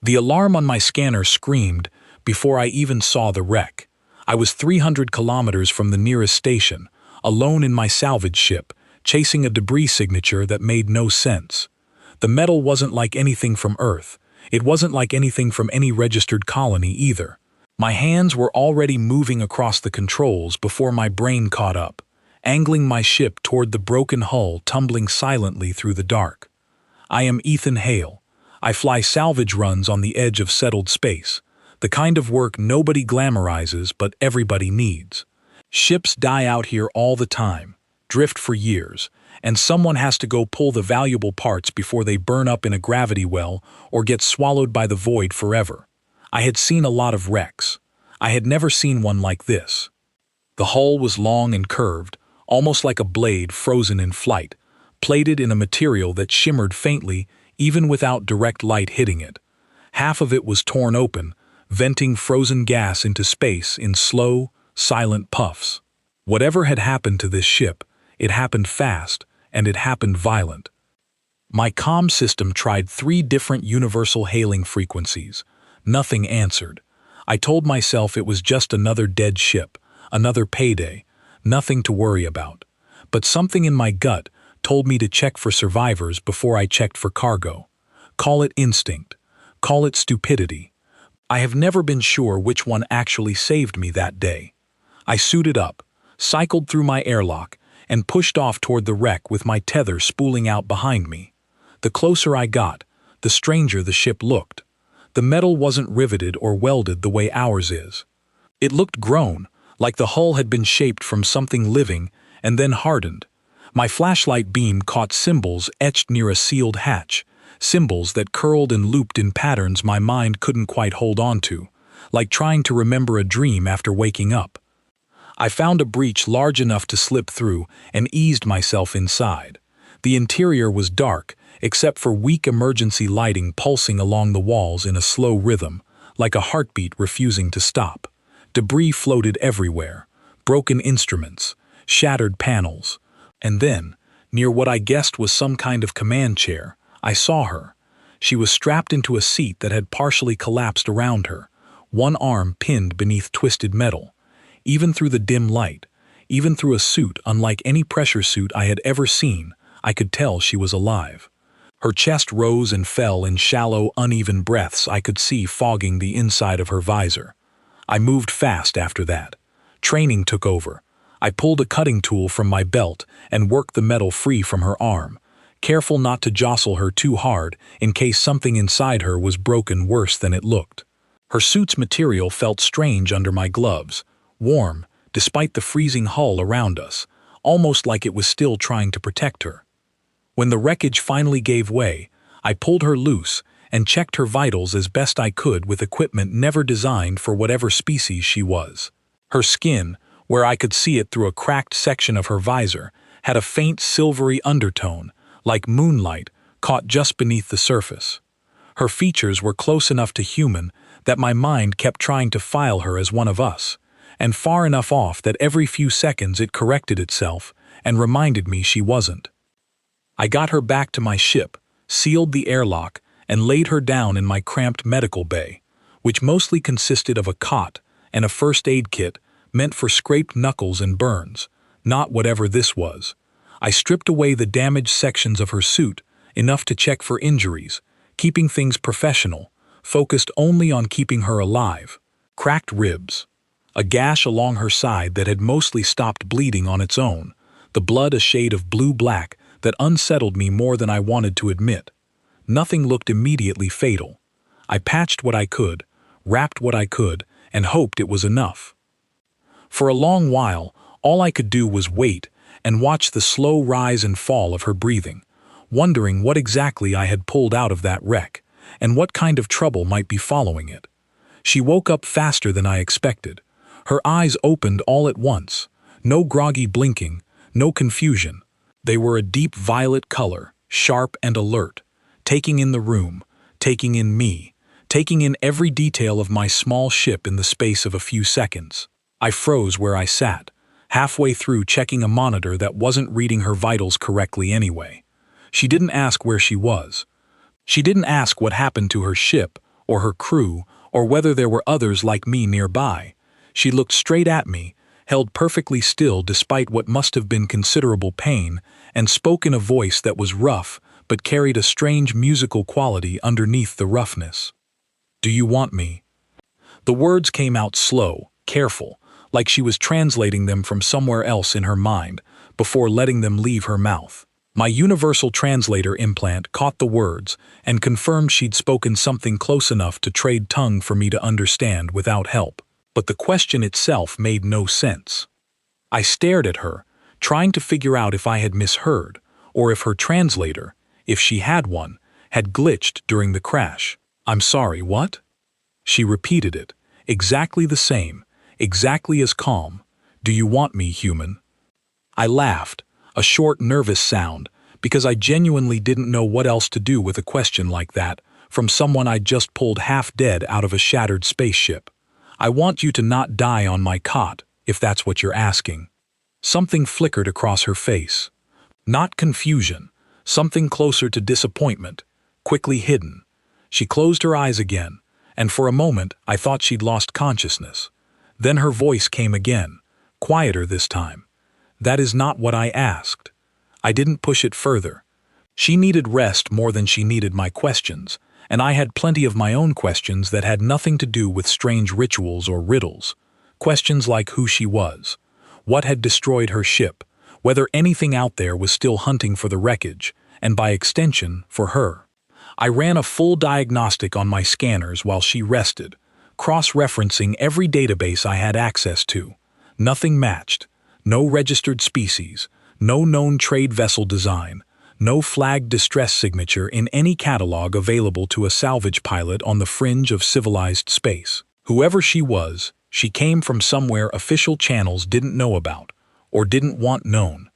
The alarm on my scanner screamed before I even saw the wreck. I was 300 kilometers from the nearest station, alone in my salvage ship, chasing a debris signature that made no sense. The metal wasn't like anything from Earth. It wasn't like anything from any registered colony either. My hands were already moving across the controls before my brain caught up, angling my ship toward the broken hull tumbling silently through the dark. I am Ethan Hale. I fly salvage runs on the edge of settled space, the kind of work nobody glamorizes but everybody needs. Ships die out here all the time, drift for years, and someone has to go pull the valuable parts before they burn up in a gravity well or get swallowed by the void forever. I had seen a lot of wrecks. I had never seen one like this. The hull was long and curved, almost like a blade frozen in flight, plated in a material that shimmered faintly even without direct light hitting it. Half of it was torn open, venting frozen gas into space in slow, silent puffs. Whatever had happened to this ship, it happened fast, and it happened violent. My comm system tried 3 different universal hailing frequencies. Nothing answered. I told myself it was just another dead ship, another payday, nothing to worry about. But something in my gut told me to check for survivors before I checked for cargo. Call it instinct. Call it stupidity. I have never been sure which one actually saved me that day. I suited up, cycled through my airlock, and pushed off toward the wreck with my tether spooling out behind me. The closer I got, the stranger the ship looked. The metal wasn't riveted or welded the way ours is. It looked grown, like the hull had been shaped from something living and then hardened. My flashlight beam caught symbols etched near a sealed hatch, symbols that curled and looped in patterns my mind couldn't quite hold on to, like trying to remember a dream after waking up. I found a breach large enough to slip through and eased myself inside. The interior was dark, except for weak emergency lighting pulsing along the walls in a slow rhythm, like a heartbeat refusing to stop. Debris floated everywhere, broken instruments, shattered panels. And then, near what I guessed was some kind of command chair, I saw her. She was strapped into a seat that had partially collapsed around her, one arm pinned beneath twisted metal. Even through the dim light, even through a suit unlike any pressure suit I had ever seen, I could tell she was alive. Her chest rose and fell in shallow, uneven breaths I could see fogging the inside of her visor. I moved fast after that. Training took over. I pulled a cutting tool from my belt and worked the metal free from her arm, careful not to jostle her too hard in case something inside her was broken worse than it looked. Her suit's material felt strange under my gloves, warm, despite the freezing hull around us, almost like it was still trying to protect her. When the wreckage finally gave way, I pulled her loose and checked her vitals as best I could with equipment never designed for whatever species she was. Her skin, where I could see it through a cracked section of her visor, had a faint silvery undertone, like moonlight, caught just beneath the surface. Her features were close enough to human that my mind kept trying to file her as one of us, and far enough off that every few seconds it corrected itself and reminded me she wasn't. I got her back to my ship, sealed the airlock, and laid her down in my cramped medical bay, which mostly consisted of a cot and a first aid kit meant for scraped knuckles and burns, not whatever this was. I stripped away the damaged sections of her suit, enough to check for injuries, keeping things professional, focused only on keeping her alive. Cracked ribs, a gash along her side that had mostly stopped bleeding on its own, the blood a shade of blue-black that unsettled me more than I wanted to admit. Nothing looked immediately fatal. I patched what I could, wrapped what I could, and hoped it was enough. For a long while, all I could do was wait and watch the slow rise and fall of her breathing, wondering what exactly I had pulled out of that wreck, and what kind of trouble might be following it. She woke up faster than I expected. Her eyes opened all at once, no groggy blinking, no confusion. They were a deep violet color, sharp and alert, taking in the room, taking in me, taking in every detail of my small ship in the space of a few seconds. I froze where I sat, halfway through checking a monitor that wasn't reading her vitals correctly anyway. She didn't ask where she was. She didn't ask what happened to her ship or her crew, or whether there were others like me nearby. She looked straight at me, held perfectly still despite what must have been considerable pain, and spoke in a voice that was rough but carried a strange musical quality underneath the roughness. "Do you want me?" The words came out slow, careful, like she was translating them from somewhere else in her mind, before letting them leave her mouth. My universal translator implant caught the words and confirmed she'd spoken something close enough to trade tongue for me to understand without help. But the question itself made no sense. I stared at her, trying to figure out if I had misheard, or if her translator, if she had one, had glitched during the crash. "I'm sorry, what?" She repeated it, exactly the same, exactly as calm. "Do you want me, human?" I laughed, a short, nervous sound, because I genuinely didn't know what else to do with a question like that, from someone I'd just pulled half dead out of a shattered spaceship. "I want you to not die on my cot, if that's what you're asking." Something flickered across her face. Not confusion, something closer to disappointment, quickly hidden. She closed her eyes again, and for a moment I thought she'd lost consciousness. Then her voice came again, quieter this time. "That is not what I asked." I didn't push it further. She needed rest more than she needed my questions, and I had plenty of my own questions that had nothing to do with strange rituals or riddles. Questions like who she was, what had destroyed her ship, whether anything out there was still hunting for the wreckage, and by extension, for her. I ran a full diagnostic on my scanners while she rested, cross-referencing every database I had access to. Nothing matched. No registered species, no known trade vessel design, no flagged distress signature in any catalog available to a salvage pilot on the fringe of civilized space. Whoever she was, she came from somewhere official channels didn't know about, or didn't want known.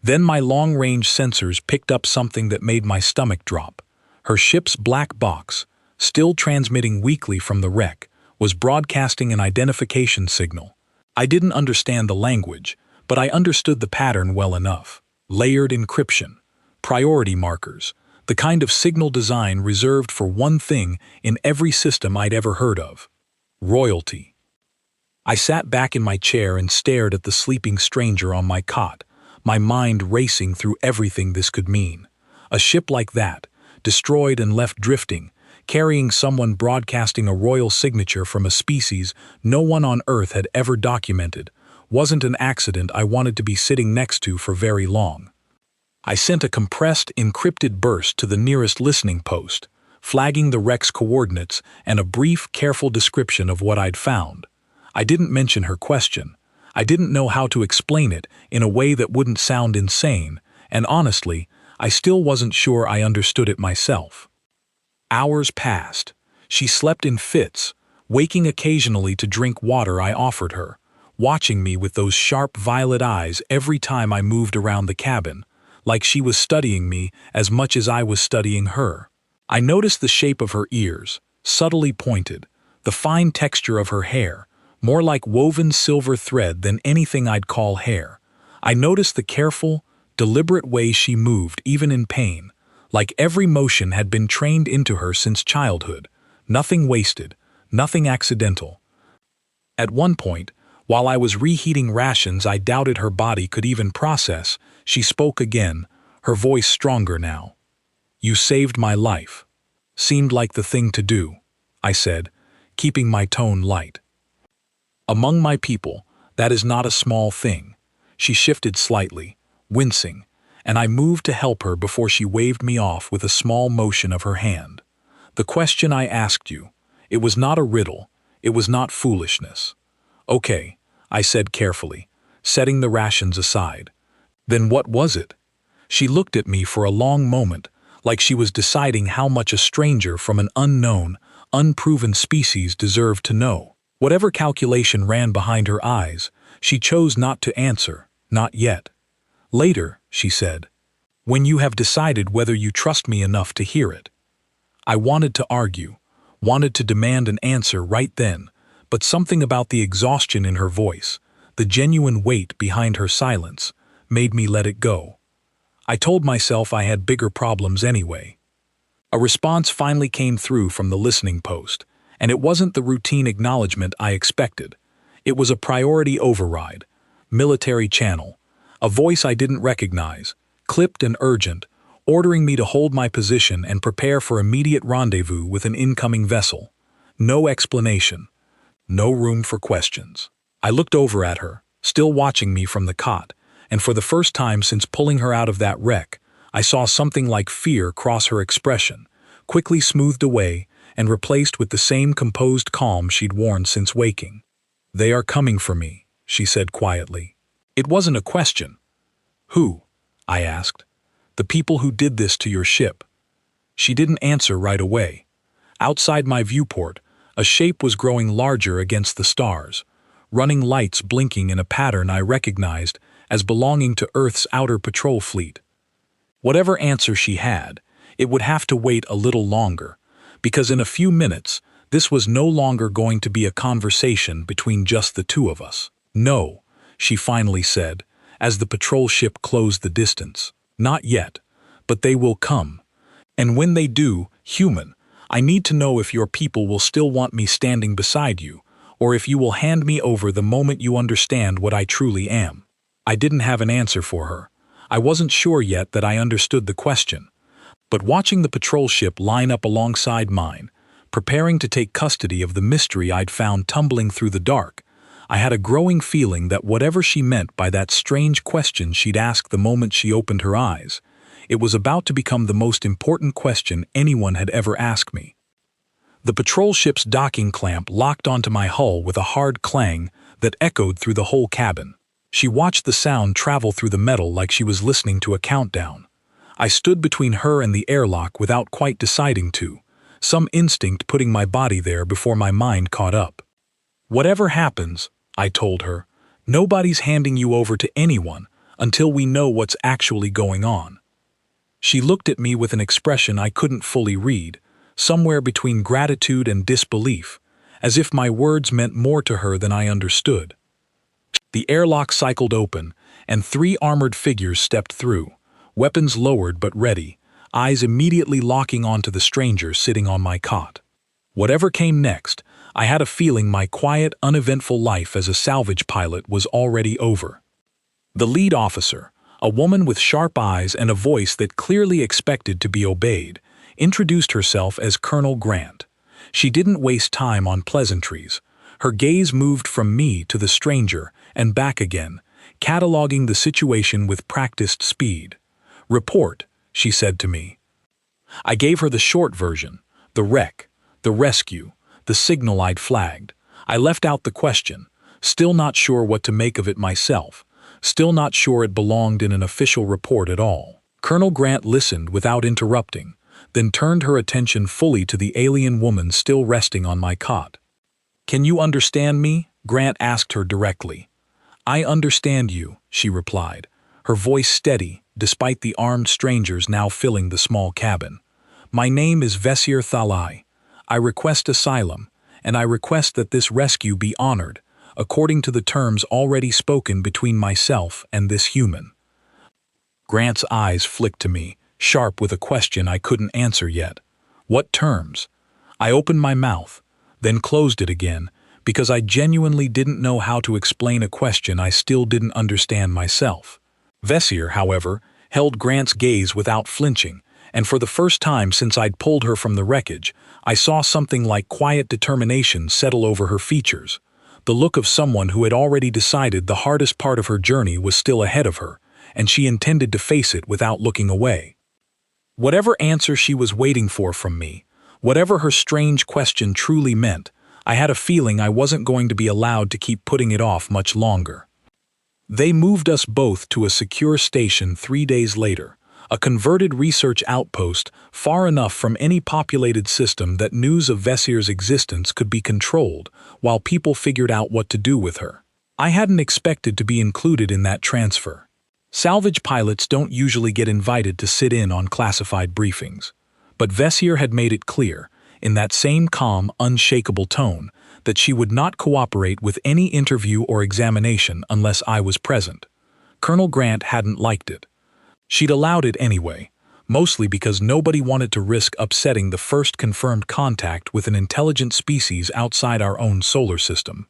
Then my long-range sensors picked up something that made my stomach drop. Her ship's black box, still transmitting weakly from the wreck, was broadcasting an identification signal. I didn't understand the language, but I understood the pattern well enough. Layered encryption, priority markers, the kind of signal design reserved for one thing in every system I'd ever heard of: royalty. I sat back in my chair and stared at the sleeping stranger on my cot, my mind racing through everything this could mean. A ship like that, destroyed and left drifting, carrying someone broadcasting a royal signature from a species no one on Earth had ever documented, wasn't an accident I wanted to be sitting next to for very long. I sent a compressed, encrypted burst to the nearest listening post, flagging the wreck's coordinates and a brief, careful description of what I'd found. I didn't mention her question. I didn't know how to explain it in a way that wouldn't sound insane, and honestly, I still wasn't sure I understood it myself. Hours passed. She slept in fits, waking occasionally to drink water I offered her, watching me with those sharp violet eyes every time I moved around the cabin, like she was studying me as much as I was studying her. I noticed the shape of her ears, subtly pointed, the fine texture of her hair, more like woven silver thread than anything I'd call hair. I noticed the careful, deliberate way she moved even in pain, like every motion had been trained into her since childhood, nothing wasted, nothing accidental. At one point, while I was reheating rations I doubted her body could even process, she spoke again, her voice stronger now. "You saved my life." "Seemed like the thing to do," I said, keeping my tone light. "Among my people, that is not a small thing." She shifted slightly, wincing, and I moved to help her before she waved me off with a small motion of her hand. "The question I asked you, it was not a riddle, it was not foolishness." "Okay," I said carefully, setting the rations aside. "Then what was it?" She looked at me for a long moment, like she was deciding how much a stranger from an unknown, unproven species deserved to know. Whatever calculation ran behind her eyes, she chose not to answer, not yet. "Later," she said, "when you have decided whether you trust me enough to hear it." I wanted to argue, wanted to demand an answer right then, but something about the exhaustion in her voice, the genuine weight behind her silence, made me let it go. I told myself I had bigger problems anyway. A response finally came through from the listening post, and it wasn't the routine acknowledgement I expected. It was a priority override, military channel, a voice I didn't recognize, clipped and urgent, ordering me to hold my position and prepare for immediate rendezvous with an incoming vessel. No explanation. No room for questions. I looked over at her, still watching me from the cot, and for the first time since pulling her out of that wreck, I saw something like fear cross her expression, quickly smoothed away and replaced with the same composed calm she'd worn since waking. "They are coming for me," she said quietly. It wasn't a question. "Who?" I asked. "The people who did this to your ship." She didn't answer right away. Outside my viewport, a shape was growing larger against the stars, running lights blinking in a pattern I recognized as belonging to Earth's outer patrol fleet. Whatever answer she had, it would have to wait a little longer, because in a few minutes, this was no longer going to be a conversation between just the two of us. "No," she finally said, as the patrol ship closed the distance. "Not yet, but they will come. And when they do, human, I need to know if your people will still want me standing beside you, or if you will hand me over the moment you understand what I truly am." I didn't have an answer for her. I wasn't sure yet that I understood the question. But watching the patrol ship line up alongside mine, preparing to take custody of the mystery I'd found tumbling through the dark, I had a growing feeling that whatever she meant by that strange question she'd asked the moment she opened her eyes, it was about to become the most important question anyone had ever asked me. The patrol ship's docking clamp locked onto my hull with a hard clang that echoed through the whole cabin. She watched the sound travel through the metal like she was listening to a countdown. I stood between her and the airlock without quite deciding to, some instinct putting my body there before my mind caught up. "Whatever happens," I told her, "nobody's handing you over to anyone until we know what's actually going on." She looked at me with an expression I couldn't fully read, somewhere between gratitude and disbelief, as if my words meant more to her than I understood. The airlock cycled open, and 3 armored figures stepped through, weapons lowered but ready, eyes immediately locking onto the stranger sitting on my cot. Whatever came next, I had a feeling my quiet, uneventful life as a salvage pilot was already over. The lead officer, a woman with sharp eyes and a voice that clearly expected to be obeyed, introduced herself as Colonel Grant. She didn't waste time on pleasantries. Her gaze moved from me to the stranger and back again, cataloging the situation with practiced speed. "Report," she said to me. I gave her the short version, the wreck, the rescue, the signal I'd flagged. I left out the question, still not sure what to make of it myself, still not sure it belonged in an official report at all. Colonel Grant listened without interrupting, then turned her attention fully to the alien woman still resting on my cot. "Can you understand me?" Grant asked her directly. "I understand you," she replied, her voice steady despite the armed strangers now filling the small cabin. "My name is Vesir Thalai. I request asylum, and I request that this rescue be honored, according to the terms already spoken between myself and this human." Grant's eyes flicked to me, sharp with a question I couldn't answer yet. What terms? I opened my mouth, then closed it again, because I genuinely didn't know how to explain a question I still didn't understand myself. Vesir, however, held Grant's gaze without flinching, and for the first time since I'd pulled her from the wreckage, I saw something like quiet determination settle over her features, the look of someone who had already decided the hardest part of her journey was still ahead of her, and she intended to face it without looking away. Whatever answer she was waiting for from me, whatever her strange question truly meant, I had a feeling I wasn't going to be allowed to keep putting it off much longer. They moved us both to a secure station 3 days later, a converted research outpost far enough from any populated system that news of Vesir's existence could be controlled while people figured out what to do with her. I hadn't expected to be included in that transfer. Salvage pilots don't usually get invited to sit in on classified briefings, but Vesir had made it clear, in that same calm, unshakable tone, that she would not cooperate with any interview or examination unless I was present. Colonel Grant hadn't liked it. She'd allowed it anyway, mostly because nobody wanted to risk upsetting the first confirmed contact with an intelligent species outside our own solar system.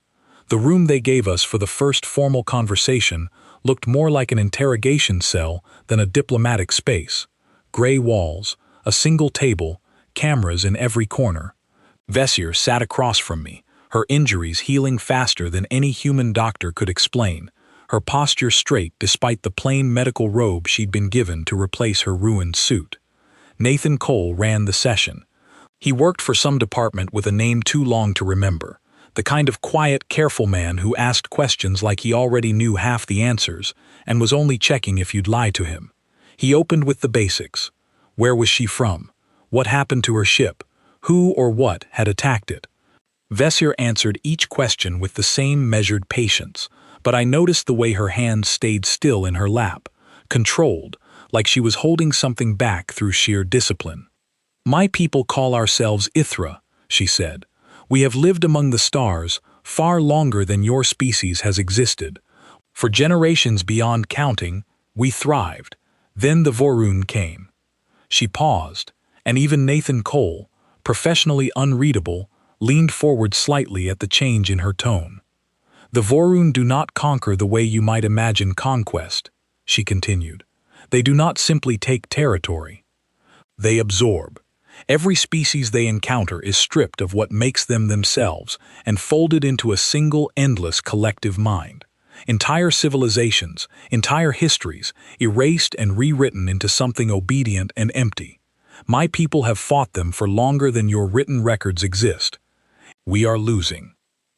The room they gave us for the first formal conversation looked more like an interrogation cell than a diplomatic space. Gray walls, a single table, cameras in every corner. Vessier sat across from me, her injuries healing faster than any human doctor could explain, her posture straight despite the plain medical robe she'd been given to replace her ruined suit. Nathan Cole ran the session. He worked for some department with a name too long to remember, the kind of quiet, careful man who asked questions like he already knew half the answers and was only checking if you'd lie to him. He opened with the basics. Where was she from? What happened to her ship? Who or what had attacked it? Vessier answered each question with the same measured patience, but I noticed the way her hands stayed still in her lap, controlled, like she was holding something back through sheer discipline. "My people call ourselves Ithra," she said. "We have lived among the stars far longer than your species has existed. For generations beyond counting, we thrived. Then the Vorun came." She paused, and even Nathan Cole, professionally unreadable, leaned forward slightly at the change in her tone. "The Vorun do not conquer the way you might imagine conquest," she continued. "They do not simply take territory. They absorb. Every species they encounter is stripped of what makes them themselves and folded into a single endless collective mind. Entire civilizations, entire histories, erased and rewritten into something obedient and empty. My people have fought them for longer than your written records exist. We are losing."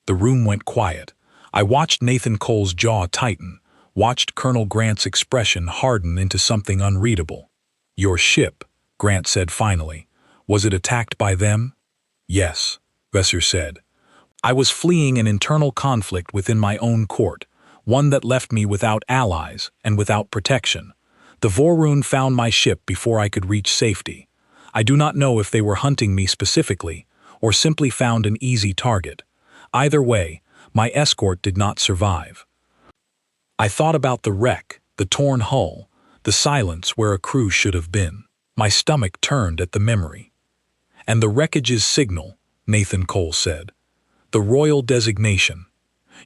The room went quiet. I watched Nathan Cole's jaw tighten, watched Colonel Grant's expression harden into something unreadable. "Your ship," Grant said finally. "Was it attacked by them?" "Yes," Vessier said. "I was fleeing an internal conflict within my own court, one that left me without allies and without protection. The Vorun found my ship before I could reach safety. I do not know if they were hunting me specifically, or simply found an easy target. Either way, my escort did not survive." I thought about the wreck, the torn hull, the silence where a crew should have been. My stomach turned at the memory. "And the wreckage's signal," Nathan Cole said. "The royal designation.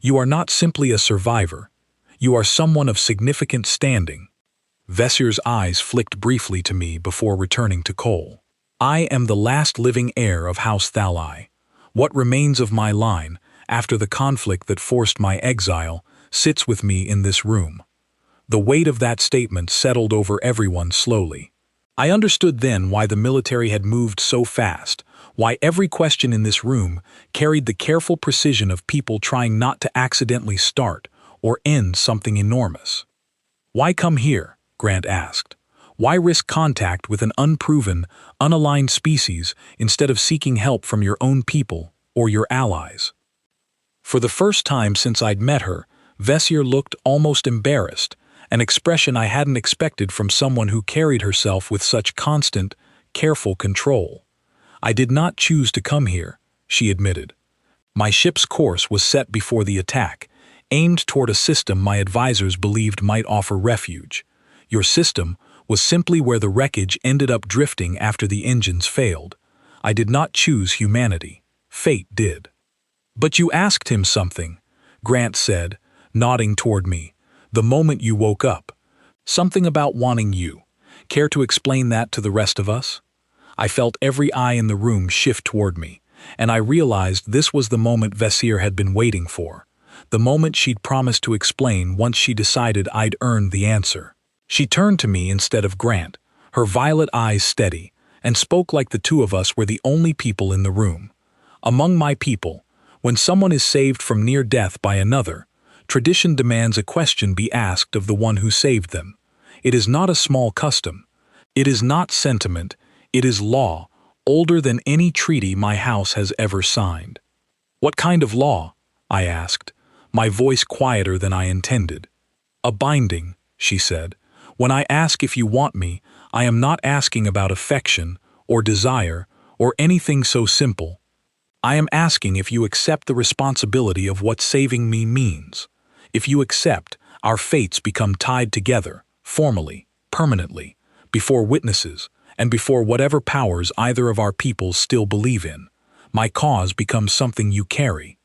You are not simply a survivor. You are someone of significant standing." Vessier's eyes flicked briefly to me before returning to Cole. "I am the last living heir of House Thalai. What remains of my line, after the conflict that forced my exile, sits with me in this room." The weight of that statement settled over everyone slowly. I understood then why the military had moved so fast, why every question in this room carried the careful precision of people trying not to accidentally start or end something enormous. "Why come here?" Grant asked. "Why risk contact with an unproven, unaligned species instead of seeking help from your own people or your allies?" For the first time since I'd met her, Vessier looked almost embarrassed, an expression I hadn't expected from someone who carried herself with such constant, careful control. "I did not choose to come here," she admitted. "My ship's course was set before the attack, aimed toward a system my advisors believed might offer refuge. Your system was simply where the wreckage ended up drifting after the engines failed. I did not choose humanity. Fate did." "But you asked him something," Grant said, nodding toward me, "the moment you woke up. Something about wanting you. Care to explain that to the rest of us?" I felt every eye in the room shift toward me, and I realized this was the moment Vessier had been waiting for, the moment she'd promised to explain once she decided I'd earned the answer. She turned to me instead of Grant, her violet eyes steady, and spoke like the two of us were the only people in the room. "Among my people, when someone is saved from near death by another, tradition demands a question be asked of the one who saved them. It is not a small custom. It is not sentiment. It is law, older than any treaty my house has ever signed." "What kind of law?" I asked, my voice quieter than I intended. "A binding," she said. "When I ask if you want me, I am not asking about affection or desire or anything so simple. I am asking if you accept the responsibility of what saving me means. If you accept, our fates become tied together, formally, permanently, before witnesses, and before whatever powers either of our peoples still believe in. My cause becomes something you carry.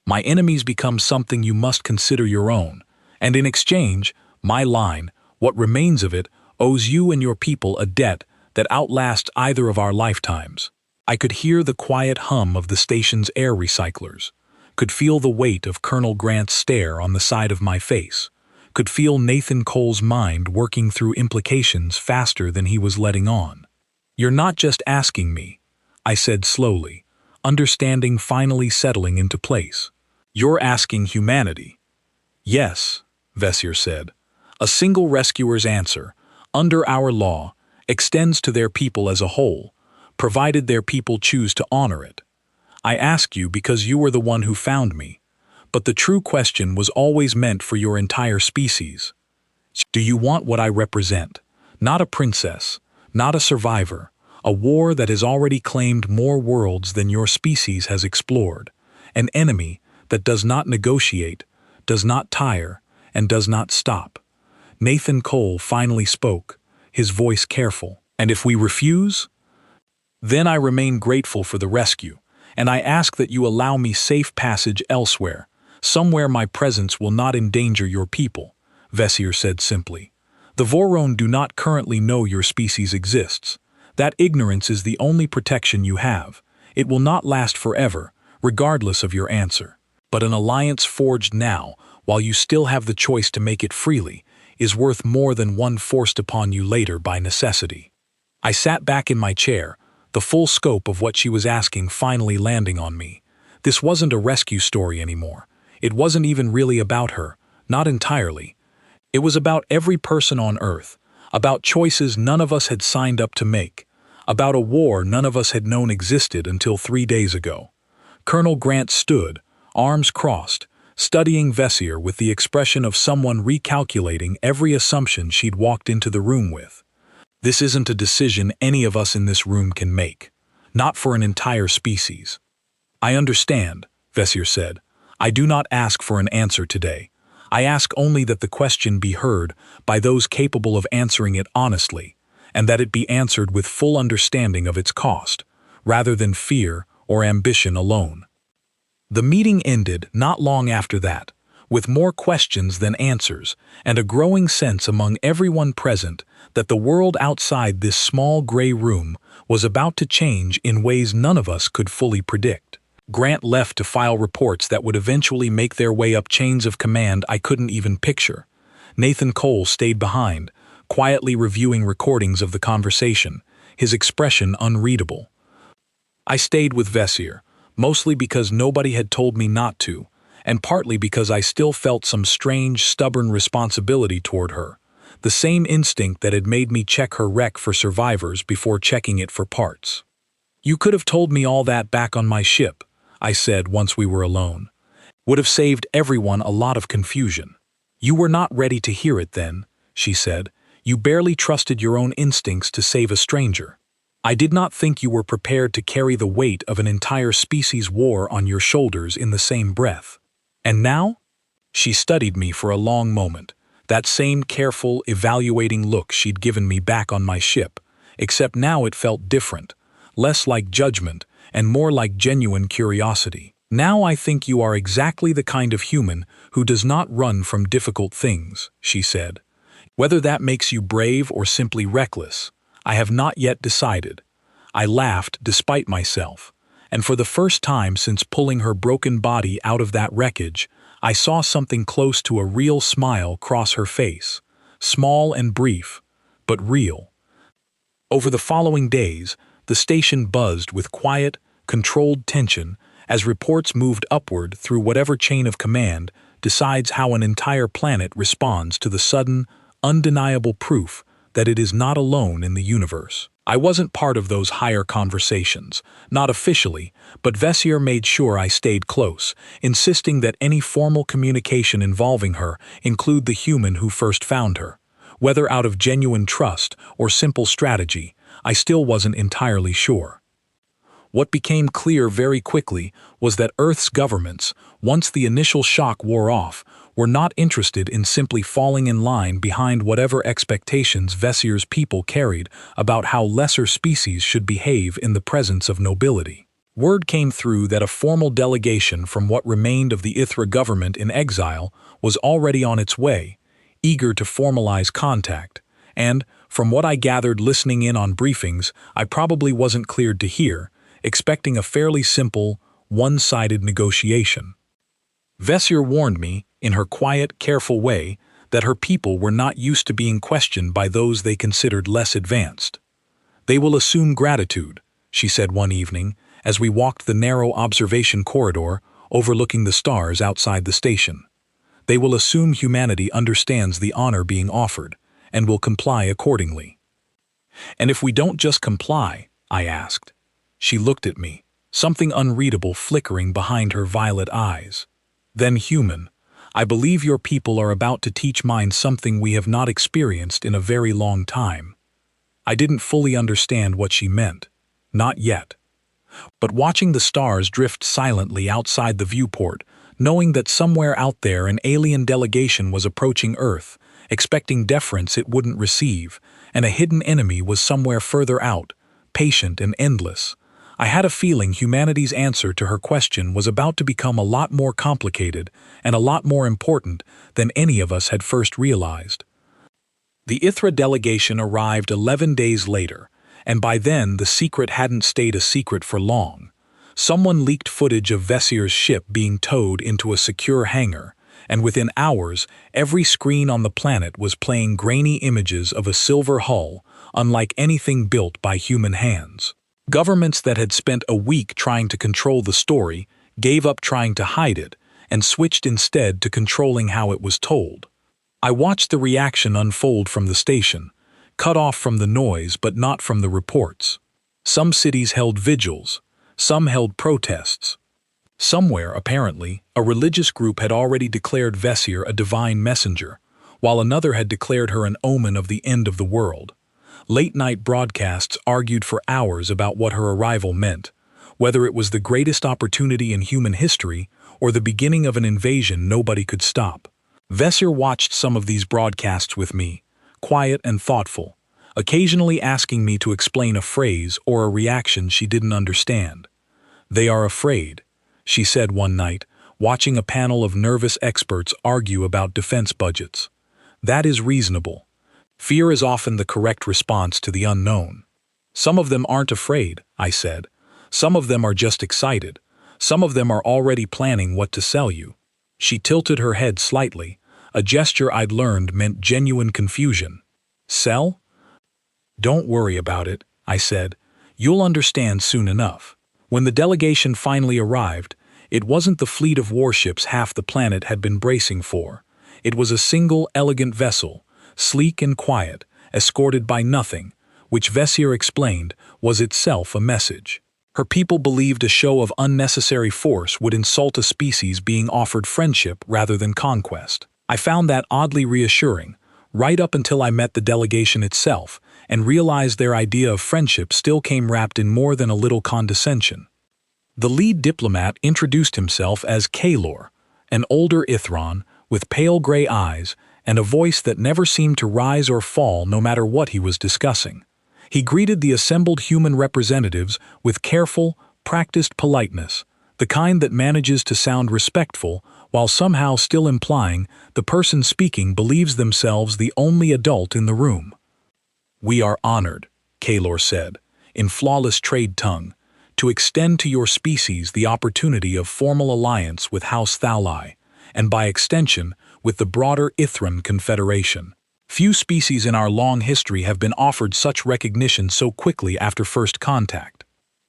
My enemies become something you must consider your own, and in exchange, my line, what remains of it, owes you and your people a debt that outlasts either of our lifetimes. I could hear the quiet hum of the station's air recyclers, could feel the weight of Colonel Grant's stare on the side of my face, could feel Nathan Cole's mind working through implications faster than he was letting on. "You're not just asking me," I said slowly, understanding finally settling into place. "You're asking humanity." "Yes," Vessier said. "A single rescuer's answer, under our law, extends to their people as a whole, provided their people choose to honor it. I ask you because you were the one who found me, but the true question was always meant for your entire species. Do you want what I represent? Not a princess, not a survivor, a war that has already claimed more worlds than your species has explored, an enemy that does not negotiate, does not tire, and does not stop." Nathan Cole finally spoke, his voice careful. "And if we refuse? Then I remain grateful for the rescue, and I ask that you allow me safe passage elsewhere, somewhere my presence will not endanger your people," Vessier said simply. "The Voron do not currently know your species exists. That ignorance is the only protection you have. It will not last forever, regardless of your answer. But an alliance forged now, while you still have the choice to make it freely, is worth more than one forced upon you later by necessity." I sat back in my chair, the full scope of what she was asking finally landing on me. This wasn't a rescue story anymore. It wasn't even really about her, not entirely. It was about every person on Earth, about choices none of us had signed up to make, about a war none of us had known existed until 3 days ago. Colonel Grant stood, arms crossed, studying Vessier with the expression of someone recalculating every assumption she'd walked into the room with. "This isn't a decision any of us in this room can make, not for an entire species." "I understand," Vessier said. "I do not ask for an answer today. I ask only that the question be heard by those capable of answering it honestly, and that it be answered with full understanding of its cost, rather than fear or ambition alone." The meeting ended not long after that, with more questions than answers, and a growing sense among everyone present that the world outside this small gray room was about to change in ways none of us could fully predict. Grant left to file reports that would eventually make their way up chains of command I couldn't even picture. Nathan Cole stayed behind, quietly reviewing recordings of the conversation, his expression unreadable. I stayed with Vessier, mostly because nobody had told me not to, and partly because I still felt some strange, stubborn responsibility toward her, the same instinct that had made me check her wreck for survivors before checking it for parts. "You could have told me all that back on my ship," I said once we were alone. "Would have saved everyone a lot of confusion." "You were not ready to hear it then," she said. "You barely trusted your own instincts to save a stranger. I did not think you were prepared to carry the weight of an entire species war on your shoulders in the same breath. And now?" She studied me for a long moment, that same careful, evaluating look she'd given me back on my ship, except now it felt different, less like judgment and more like genuine curiosity. "Now I think you are exactly the kind of human who does not run from difficult things," she said. "Whether that makes you brave or simply reckless, I have not yet decided." I laughed despite myself, and for the first time since pulling her broken body out of that wreckage, I saw something close to a real smile cross her face, small and brief, but real. Over the following days, the station buzzed with quiet, controlled tension as reports moved upward through whatever chain of command decides how an entire planet responds to the sudden, undeniable proof that it is not alone in the universe. I wasn't part of those higher conversations, not officially, but Vessier made sure I stayed close, insisting that any formal communication involving her include the human who first found her. Whether out of genuine trust or simple strategy, I still wasn't entirely sure. What became clear very quickly was that Earth's governments, once the initial shock wore off, were not interested in simply falling in line behind whatever expectations Vesir's people carried about how lesser species should behave in the presence of nobility. Word came through that a formal delegation from what remained of the Ithra government in exile was already on its way, eager to formalize contact, and, from what I gathered listening in on briefings I probably wasn't cleared to hear, expecting a fairly simple, one-sided negotiation. Vesir warned me, in her quiet, careful way, that her people were not used to being questioned by those they considered less advanced. "They will assume gratitude," she said one evening, as we walked the narrow observation corridor overlooking the stars outside the station. "They will assume humanity understands the honor being offered, and will comply accordingly." "And if we don't just comply?" I asked. She looked at me, something unreadable flickering behind her violet eyes. "Then human, I believe your people are about to teach mine something we have not experienced in a very long time." I didn't fully understand what she meant. Not yet. But watching the stars drift silently outside the viewport, knowing that somewhere out there an alien delegation was approaching Earth, expecting deference it wouldn't receive, and a hidden enemy was somewhere further out, patient and endless, I had a feeling humanity's answer to her question was about to become a lot more complicated and a lot more important than any of us had first realized. The Ithra delegation arrived 11 days later, and by then the secret hadn't stayed a secret for long. Someone leaked footage of Vesir's ship being towed into a secure hangar, and within hours, every screen on the planet was playing grainy images of a silver hull, unlike anything built by human hands. Governments that had spent a week trying to control the story gave up trying to hide it and switched instead to controlling how it was told. I watched the reaction unfold from the station, cut off from the noise but not from the reports. Some cities held vigils, some held protests. Somewhere, apparently, a religious group had already declared Vesir a divine messenger, while another had declared her an omen of the end of the world. Late-night broadcasts argued for hours about what her arrival meant, whether it was the greatest opportunity in human history or the beginning of an invasion nobody could stop. Vesir watched some of these broadcasts with me, quiet and thoughtful, occasionally asking me to explain a phrase or a reaction she didn't understand. "They are afraid," she said one night, watching a panel of nervous experts argue about defense budgets. "That is reasonable. Fear is often the correct response to the unknown." "Some of them aren't afraid," I said. "Some of them are just excited. Some of them are already planning what to sell you." She tilted her head slightly, a gesture I'd learned meant genuine confusion. "Sell?" "Don't worry about it," I said. "You'll understand soon enough." When the delegation finally arrived, it wasn't the fleet of warships half the planet had been bracing for. It was a single, elegant vessel, sleek and quiet, escorted by nothing, which Vesir explained was itself a message. Her people believed a show of unnecessary force would insult a species being offered friendship rather than conquest. I found that oddly reassuring, right up until I met the delegation itself and realized their idea of friendship still came wrapped in more than a little condescension. The lead diplomat introduced himself as Kalor, an older Ithron with pale gray eyes and a voice that never seemed to rise or fall no matter what he was discussing. He greeted the assembled human representatives with careful, practiced politeness, the kind that manages to sound respectful while somehow still implying the person speaking believes themselves the only adult in the room. "We are honored," Kalor said, in flawless trade tongue, "to extend to your species the opportunity of formal alliance with House Thalai, and by extension, with the broader Ithran Confederation. Few species in our long history have been offered such recognition so quickly after first contact."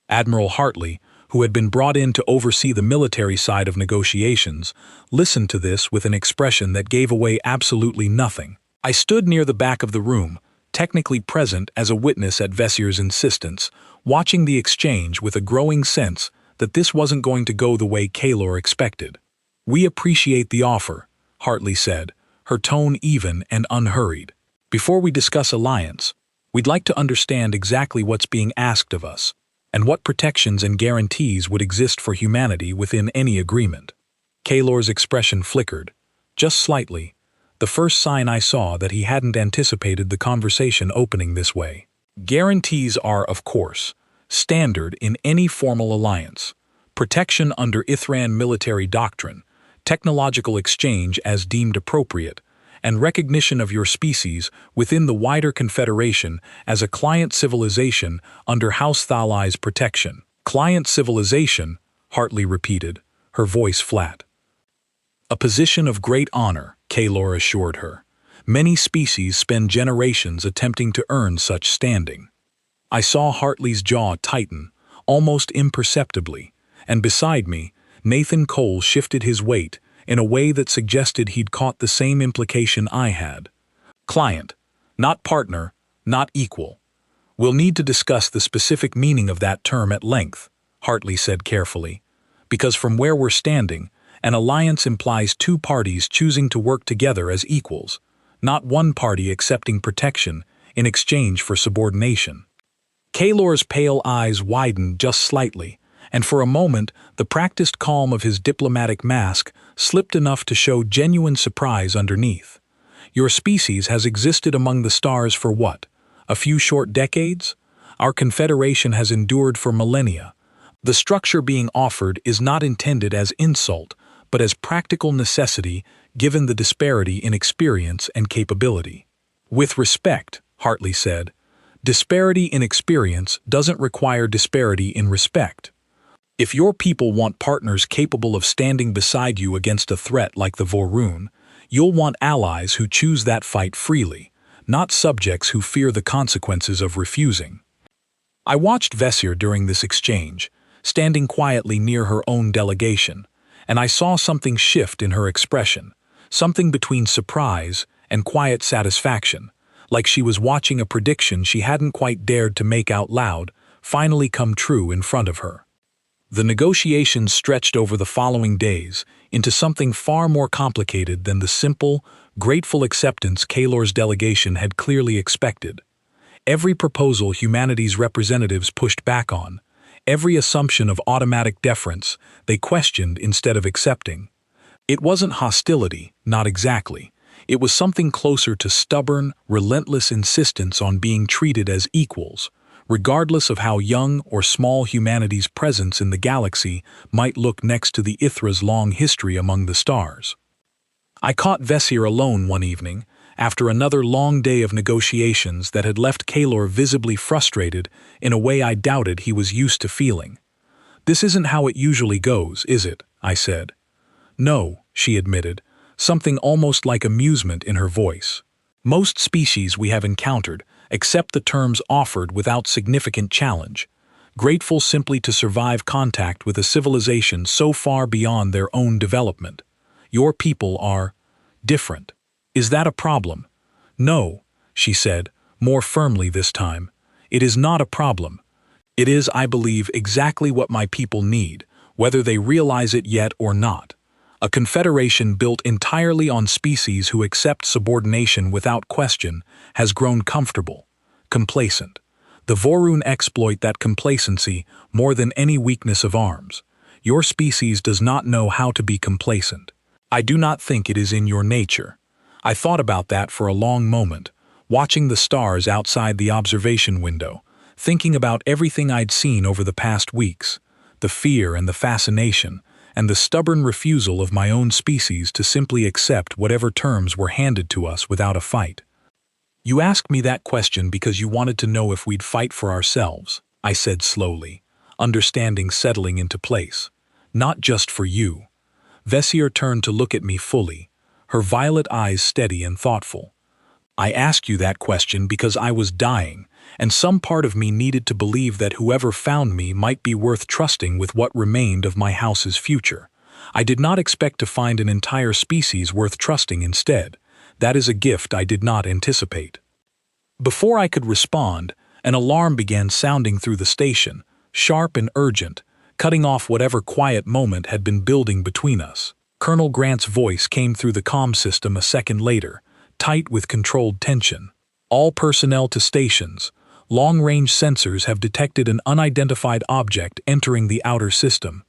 Admiral Hartley, who had been brought in to oversee the military side of negotiations, listened to this with an expression that gave away absolutely nothing. I stood near the back of the room, technically present as a witness at Vesir's insistence, watching the exchange with a growing sense that this wasn't going to go the way Kalor expected. "We appreciate the offer," Hartley said, her tone even and unhurried. "Before we discuss alliance, we'd like to understand exactly what's being asked of us, and what protections and guarantees would exist for humanity within any agreement." Kalor's expression flickered. just slightly, the first sign I saw that he hadn't anticipated the conversation opening this way. Guarantees are, of course, standard in any formal alliance. Protection under Ithran military doctrine, technological exchange as deemed appropriate, and recognition of your species within the wider Confederation as a client civilization under House Thalai's protection. Client civilization, Hartley repeated, her voice flat. A position of great honor, Kaylor assured her. Many species spend generations attempting to earn such standing. I saw Hartley's jaw tighten, almost imperceptibly, and beside me, Nathan Cole shifted his weight in a way that suggested he'd caught the same implication I had. Client, not partner, not equal. We'll need to discuss the specific meaning of that term at length, Hartley said carefully, because from where we're standing, an alliance implies two parties choosing to work together as equals, not one party accepting protection in exchange for subordination. Kaylor's pale eyes widened just slightly, and for a moment the practiced calm of his diplomatic mask slipped enough to show genuine surprise underneath. Your species has existed among the stars for what? A few short decades? Our Confederation has endured for millennia. The structure being offered is not intended as insult, but as practical necessity given the disparity in experience and capability. With respect, Hartley said, disparity in experience doesn't require disparity in respect. If your people want partners capable of standing beside you against a threat like the Vorun, you'll want allies who choose that fight freely, not subjects who fear the consequences of refusing. I watched Vessier during this exchange, standing quietly near her own delegation, and I saw something shift in her expression, something between surprise and quiet satisfaction, like she was watching a prediction she hadn't quite dared to make out loud finally come true in front of her. The negotiations stretched over the following days into something far more complicated than the simple, grateful acceptance Kaylor's delegation had clearly expected. Every proposal humanity's representatives pushed back on, every assumption of automatic deference they questioned instead of accepting. It wasn't hostility, not exactly. It was something closer to stubborn, relentless insistence on being treated as equals, regardless of how young or small humanity's presence in the galaxy might look next to the Ithra's long history among the stars. I caught Vessier alone one evening, after another long day of negotiations that had left Kaylor visibly frustrated in a way I doubted he was used to feeling. "This isn't how it usually goes, is it?" I said. "No," she admitted, something almost like amusement in her voice. "Most species we have encountered accept the terms offered without significant challenge, grateful simply to survive contact with a civilization so far beyond their own development. Your people are different. Is that a problem?" "No," she said, more firmly this time. "It is not a problem. It is, I believe, exactly what my people need, whether they realize it yet or not. A confederation built entirely on species who accept subordination without question has grown comfortable, complacent. The Vorun exploit that complacency more than any weakness of arms. Your species does not know how to be complacent. I do not think it is in your nature." I thought about that for a long moment, watching the stars outside the observation window, thinking about everything I'd seen over the past weeks, the fear and the fascination, and the stubborn refusal of my own species to simply accept whatever terms were handed to us without a fight. "You asked me that question because you wanted to know if we'd fight for ourselves," I said slowly, understanding settling into place. "Not just for you." Vessier turned to look at me fully, her violet eyes steady and thoughtful. "I asked you that question because I was dying, and some part of me needed to believe that whoever found me might be worth trusting with what remained of my house's future. I did not expect to find an entire species worth trusting instead. That is a gift I did not anticipate." Before I could respond, an alarm began sounding through the station, sharp and urgent, cutting off whatever quiet moment had been building between us. Colonel Grant's voice came through the comm system a second later, tight with controlled tension. "All personnel to stations. Long-range sensors have detected an unidentified object entering the outer system.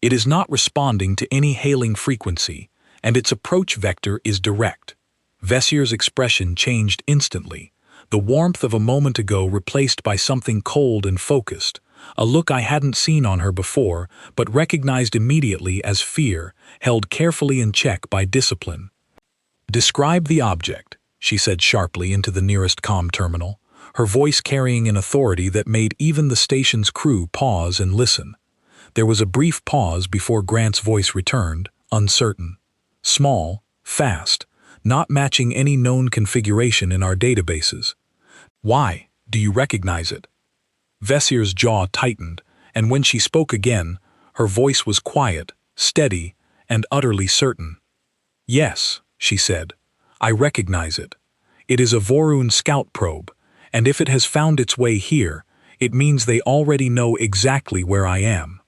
It is not responding to any hailing frequency, and its approach vector is direct. Vesier's expression changed instantly, the warmth of a moment ago replaced by something cold and focused, a look I hadn't seen on her before but recognized immediately as fear, held carefully in check by discipline. "Describe the object," she said sharply into the nearest comm terminal, her voice carrying an authority that made even the station's crew pause and listen. There was a brief pause before Grant's voice returned, uncertain. "Small, fast, not matching any known configuration in our databases. Why? Do you recognize it?" Vesier's jaw tightened, and when she spoke again, her voice was quiet, steady, and utterly certain. "Yes," she said, "I recognize it. It is a Vorun scout probe, and if it has found its way here, it means they already know exactly where I am."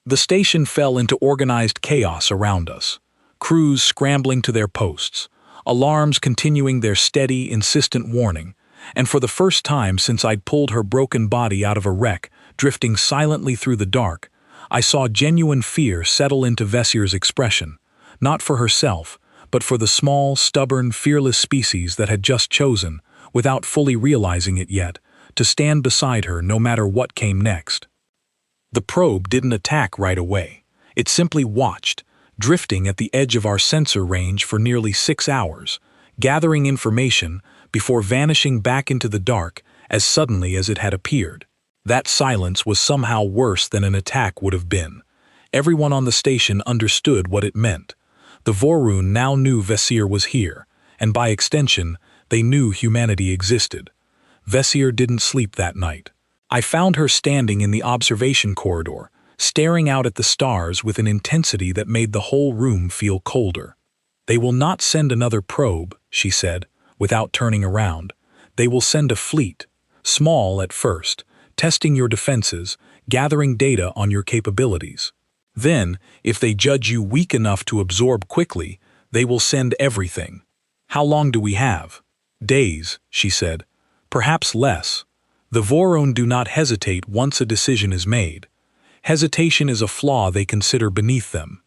The station fell into organized chaos around us, crews scrambling to their posts, alarms continuing their steady, insistent warning, and for the first time since I'd pulled her broken body out of a wreck, drifting silently through the dark, I saw genuine fear settle into Vesier's expression, not for herself, but for the small, stubborn, fearless species that had just chosen, without fully realizing it yet, to stand beside her no matter what came next. The probe didn't attack right away. It simply watched, drifting at the edge of our sensor range for nearly 6 hours, gathering information before vanishing back into the dark as suddenly as it had appeared. That silence was somehow worse than an attack would have been. Everyone on the station understood what it meant. The Vorun now knew Vesier was here, and by extension, they knew humanity existed. Vesier didn't sleep that night. I found her standing in the observation corridor, staring out at the stars with an intensity that made the whole room feel colder. "They will not send another probe," she said, without turning around. "They will send a fleet, small at first, testing your defenses, gathering data on your capabilities. Then, if they judge you weak enough to absorb quickly, they will send everything." "How long do we have?" "Days," she said. "Perhaps less. The Vorun do not hesitate once a decision is made. Hesitation is a flaw they consider beneath them."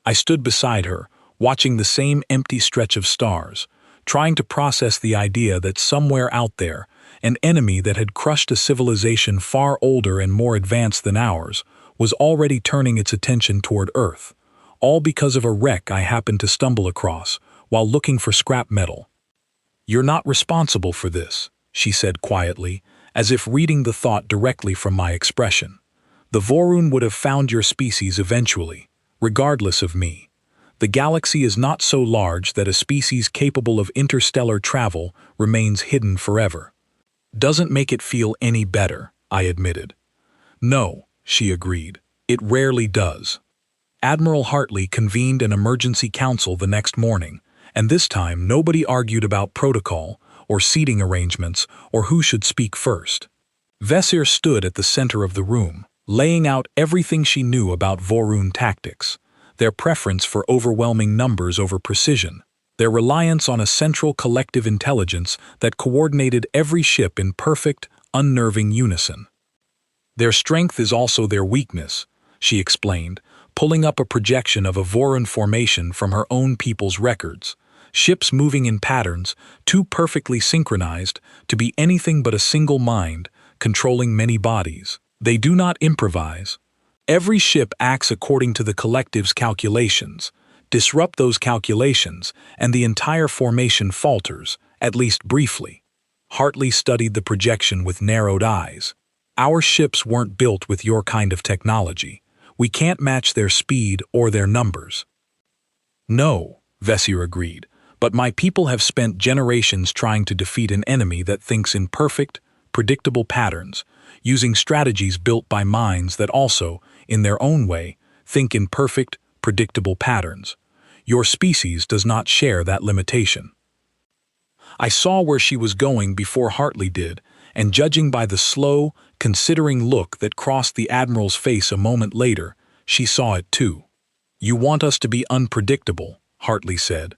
I stood beside her, watching the same empty stretch of stars, trying to process the idea that somewhere out there, an enemy that had crushed a civilization far older and more advanced than ours, was already turning its attention toward Earth, all because of a wreck I happened to stumble across while looking for scrap metal. "You're not responsible for this," she said quietly, as if reading the thought directly from my expression. "The Vorun would have found your species eventually, regardless of me. The galaxy is not so large that a species capable of interstellar travel remains hidden forever." "Doesn't make it feel any better," I admitted. "No," she agreed, "it rarely does." Admiral Hartley convened an emergency council the next morning, and this time nobody argued about protocol, or seating arrangements, or who should speak first. Vesier stood at the center of the room, laying out everything she knew about Vorun tactics, their preference for overwhelming numbers over precision, their reliance on a central collective intelligence that coordinated every ship in perfect, unnerving unison. "Their strength is also their weakness," she explained, pulling up a projection of a Vorun formation from her own people's records, ships moving in patterns too perfectly synchronized to be anything but a single mind, controlling many bodies. They do not improvise. Every ship acts according to the collective's calculations. Disrupt those calculations, and the entire formation falters, at least briefly. Hartley studied the projection with narrowed eyes. "Our ships weren't built with your kind of technology. We can't match their speed or their numbers." "No," Vesier agreed, "but my people have spent generations trying to defeat an enemy that thinks in perfect, predictable patterns, using strategies built by minds that also, in their own way, think in perfect, predictable patterns. Your species does not share that limitation." I saw where she was going before Hartley did, and judging by the slow, considering look that crossed the Admiral's face a moment later, she saw it too. "You want us to be unpredictable," Hartley said.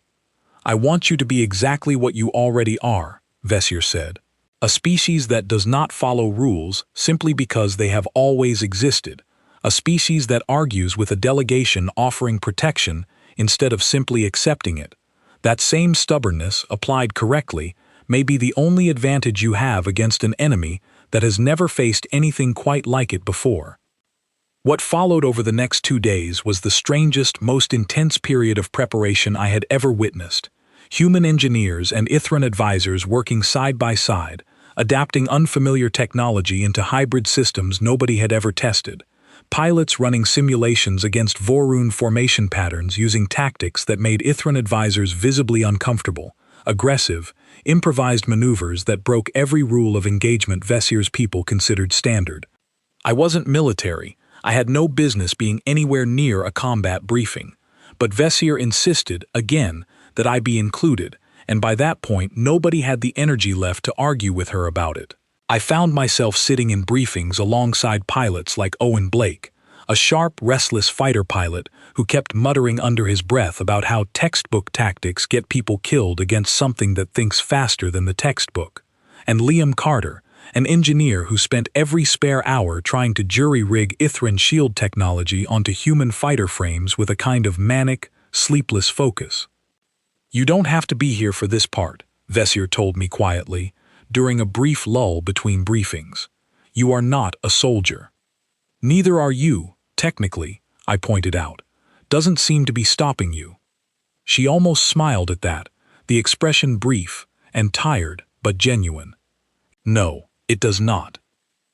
"I want you to be exactly what you already are," Vesier said. "A species that does not follow rules simply because they have always existed. A species that argues with a delegation offering protection instead of simply accepting it. That same stubbornness, applied correctly, may be the only advantage you have against an enemy that has never faced anything quite like it before. What followed over the next 2 days was the strangest, most intense period of preparation I had ever witnessed. Human engineers and Ithran advisors working side by side, adapting unfamiliar technology into hybrid systems nobody had ever tested. Pilots running simulations against Vorun formation patterns using tactics that made Ithran advisors visibly uncomfortable. Aggressive, improvised maneuvers that broke every rule of engagement Vesir's people considered standard. I wasn't military. I had no business being anywhere near a combat briefing. But Vesir insisted, again, that I be included, and by that point nobody had the energy left to argue with her about it. I found myself sitting in briefings alongside pilots like Owen Blake, a sharp, restless fighter pilot who kept muttering under his breath about how textbook tactics get people killed against something that thinks faster than the textbook, and Liam Carter, an engineer who spent every spare hour trying to jury-rig Ithran shield technology onto human fighter frames with a kind of manic, sleepless focus. "You don't have to be here for this part," Vesir told me quietly, during a brief lull between briefings. "You are not a soldier." "Neither are you, technically," I pointed out. "Doesn't seem to be stopping you." She almost smiled at that, the expression brief and tired but genuine. "No, it does not."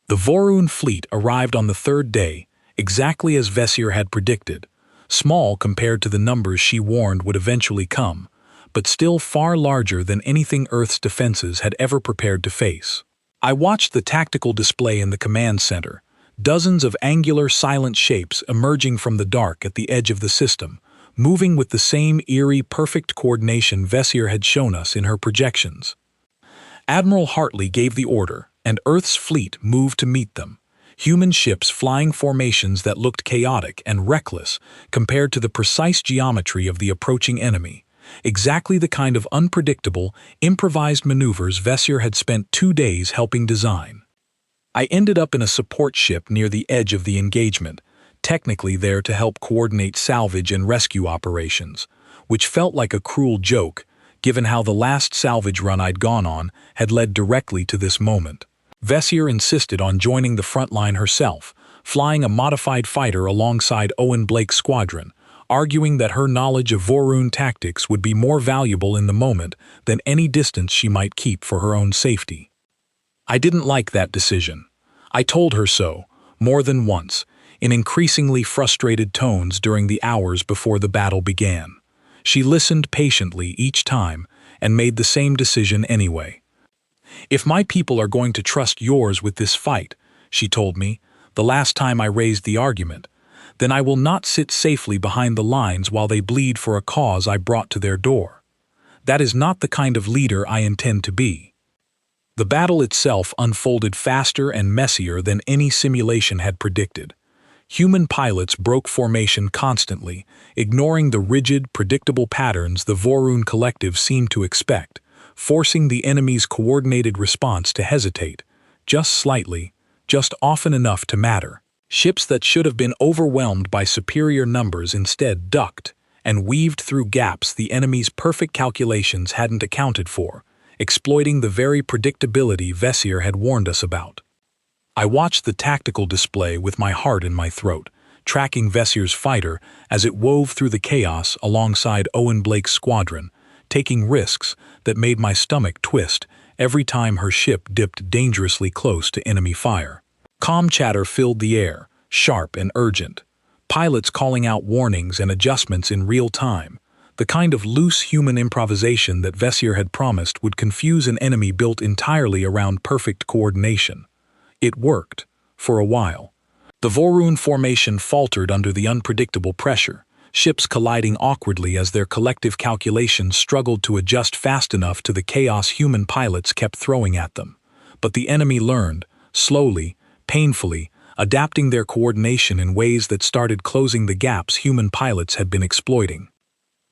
The Vorun fleet arrived on the 3rd day, exactly as Vesir had predicted, small compared to the numbers she warned would eventually come, but still far larger than anything Earth's defenses had ever prepared to face. I watched the tactical display in the command center, dozens of angular, silent shapes emerging from the dark at the edge of the system, moving with the same eerie, perfect coordination Vesir had shown us in her projections. Admiral Hartley gave the order, and Earth's fleet moved to meet them. Human ships flying formations that looked chaotic and reckless compared to the precise geometry of the approaching enemy. Exactly the kind of unpredictable, improvised maneuvers Vesir had spent 2 days helping design. I ended up in a support ship near the edge of the engagement, technically there to help coordinate salvage and rescue operations, which felt like a cruel joke, given how the last salvage run I'd gone on had led directly to this moment. Vesir insisted on joining the front line herself, flying a modified fighter alongside Owen Blake's squadron, arguing that her knowledge of Vorun tactics would be more valuable in the moment than any distance she might keep for her own safety. I didn't like that decision. I told her so, more than once, in increasingly frustrated tones during the hours before the battle began. She listened patiently each time and made the same decision anyway. "If my people are going to trust yours with this fight," she told me, the last time I raised the argument, "then I will not sit safely behind the lines while they bleed for a cause I brought to their door. That is not the kind of leader I intend to be." The battle itself unfolded faster and messier than any simulation had predicted. Human pilots broke formation constantly, ignoring the rigid, predictable patterns the Vorun collective seemed to expect, forcing the enemy's coordinated response to hesitate, just slightly, just often enough to matter. Ships that should have been overwhelmed by superior numbers instead ducked and weaved through gaps the enemy's perfect calculations hadn't accounted for, exploiting the very predictability Vesir had warned us about. I watched the tactical display with my heart in my throat, tracking Vesir's fighter as it wove through the chaos alongside Owen Blake's squadron, taking risks that made my stomach twist every time her ship dipped dangerously close to enemy fire. Comm chatter filled the air, sharp and urgent. Pilots calling out warnings and adjustments in real time, the kind of loose human improvisation that Vesir had promised would confuse an enemy built entirely around perfect coordination. It worked, for a while. The Vorun formation faltered under the unpredictable pressure, ships colliding awkwardly as their collective calculations struggled to adjust fast enough to the chaos human pilots kept throwing at them. But the enemy learned, slowly, painfully, adapting their coordination in ways that started closing the gaps human pilots had been exploiting.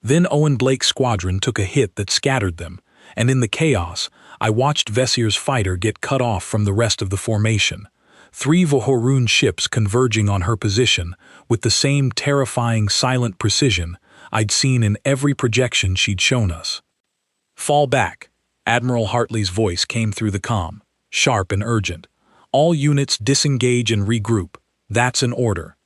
Then Owen Blake's squadron took a hit that scattered them, and in the chaos, I watched Vesir's fighter get cut off from the rest of the formation. 3 Vorun ships converging on her position with the same terrifying, silent precision I'd seen in every projection she'd shown us. "Fall back." Admiral Hartley's voice came through the comm, sharp and urgent. "All units disengage and regroup. That's an order."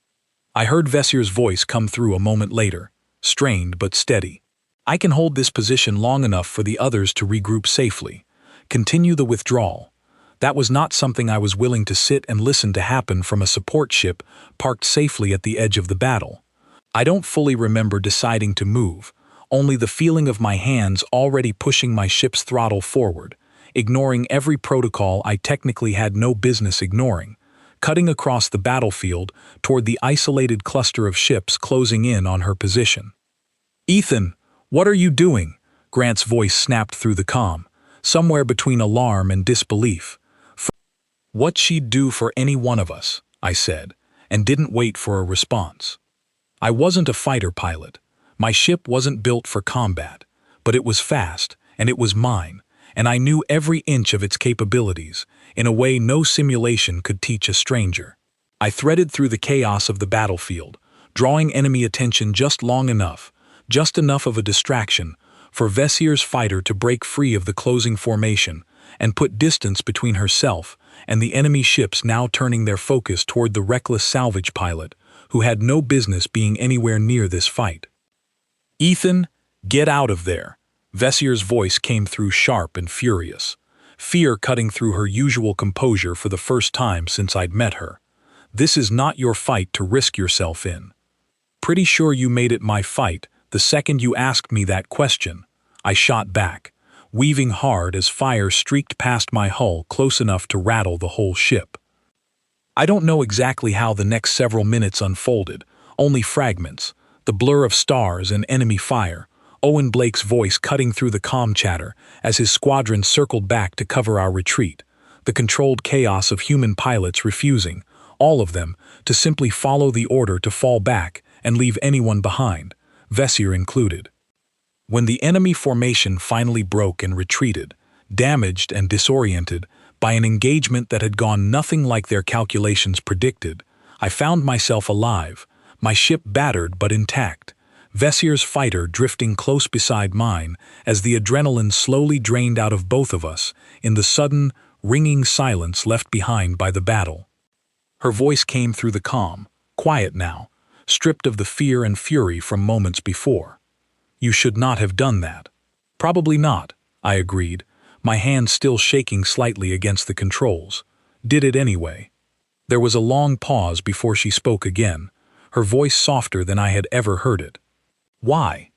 I heard Vesier's voice come through a moment later, strained but steady. "I can hold this position long enough for the others to regroup safely. Continue the withdrawal." That was not something I was willing to sit and listen to happen from a support ship parked safely at the edge of the battle. I don't fully remember deciding to move, only the feeling of my hands already pushing my ship's throttle forward, ignoring every protocol I technically had no business ignoring, cutting across the battlefield toward the isolated cluster of ships closing in on her position. "Ethan, what are you doing?" Grant's voice snapped through the comm, somewhere between alarm and disbelief. "What she'd do for any one of us," I said, and didn't wait for a response. I wasn't a fighter pilot. My ship wasn't built for combat, but it was fast, and it was mine, and I knew every inch of its capabilities, in a way no simulation could teach a stranger. I threaded through the chaos of the battlefield, drawing enemy attention just long enough, just enough of a distraction, for Vesier's fighter to break free of the closing formation and put distance between herself and the enemy ships now turning their focus toward the reckless salvage pilot, who had no business being anywhere near this fight. "Ethan, get out of there." Vesier's voice came through sharp and furious, fear cutting through her usual composure for the first time since I'd met her. "This is not your fight to risk yourself in." "Pretty sure you made it my fight the second you asked me that question," I shot back, weaving hard as fire streaked past my hull close enough to rattle the whole ship. I don't know exactly how the next several minutes unfolded, only fragments, the blur of stars and enemy fire, Owen Blake's voice cutting through the comm chatter as his squadron circled back to cover our retreat, the controlled chaos of human pilots refusing, all of them, to simply follow the order to fall back and leave anyone behind, Vesier included. When the enemy formation finally broke and retreated, damaged and disoriented by an engagement that had gone nothing like their calculations predicted, I found myself alive, my ship battered but intact, Vesier's fighter drifting close beside mine as the adrenaline slowly drained out of both of us in the sudden, ringing silence left behind by the battle. Her voice came through the comm, quiet now, stripped of the fear and fury from moments before. "You should not have done that." "Probably not," I agreed, my hand still shaking slightly against the controls. "Did it anyway." There was a long pause before she spoke again, her voice softer than I had ever heard it. "Why?"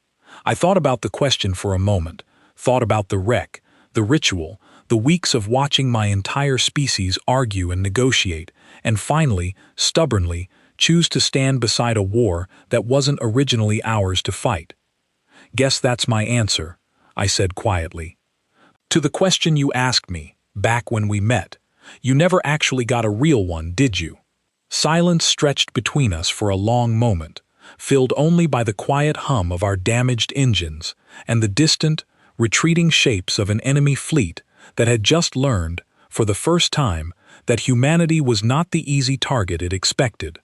I thought about the question for a moment, thought about the wreck, the ritual, the weeks of watching my entire species argue and negotiate, and finally, stubbornly, choose to stand beside a war that wasn't originally ours to fight. "Guess that's my answer," I said quietly. "To the question you asked me, back when we met, you never actually got a real one, did you?" Silence stretched between us for a long moment, filled only by the quiet hum of our damaged engines and the distant, retreating shapes of an enemy fleet that had just learned, for the first time, that humanity was not the easy target it expected.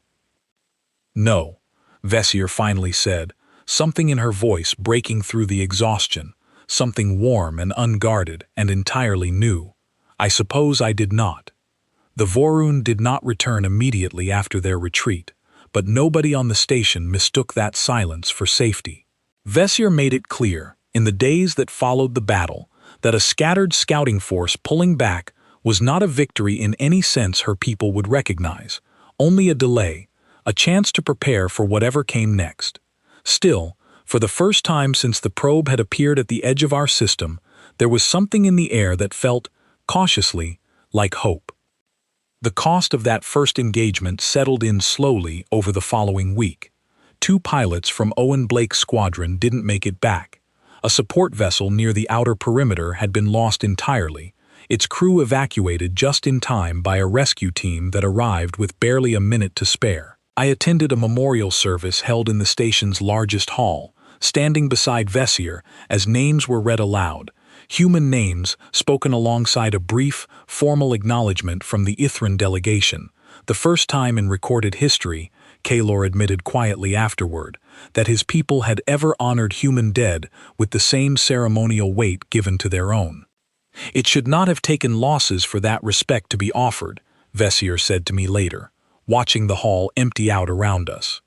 "No," Vesier finally said, something in her voice breaking through the exhaustion, something warm and unguarded and entirely new. "I suppose I did not." The Vorun did not return immediately after their retreat, but nobody on the station mistook that silence for safety. Vesier made it clear, in the days that followed the battle, that a scattered scouting force pulling back was not a victory in any sense her people would recognize, only a delay, a chance to prepare for whatever came next. Still, for the first time since the probe had appeared at the edge of our system, there was something in the air that felt, cautiously, like hope. The cost of that first engagement settled in slowly over the following week. 2 pilots from Owen Blake's squadron didn't make it back. A support vessel near the outer perimeter had been lost entirely, its crew evacuated just in time by a rescue team that arrived with barely a minute to spare. I attended a memorial service held in the station's largest hall, standing beside Vesier as names were read aloud, human names spoken alongside a brief, formal acknowledgement from the Ithran delegation, the first time in recorded history, Kaylor admitted quietly afterward, that his people had ever honored human dead with the same ceremonial weight given to their own. "It should not have taken losses for that respect to be offered," Vessier said to me later, watching the hall empty out around us.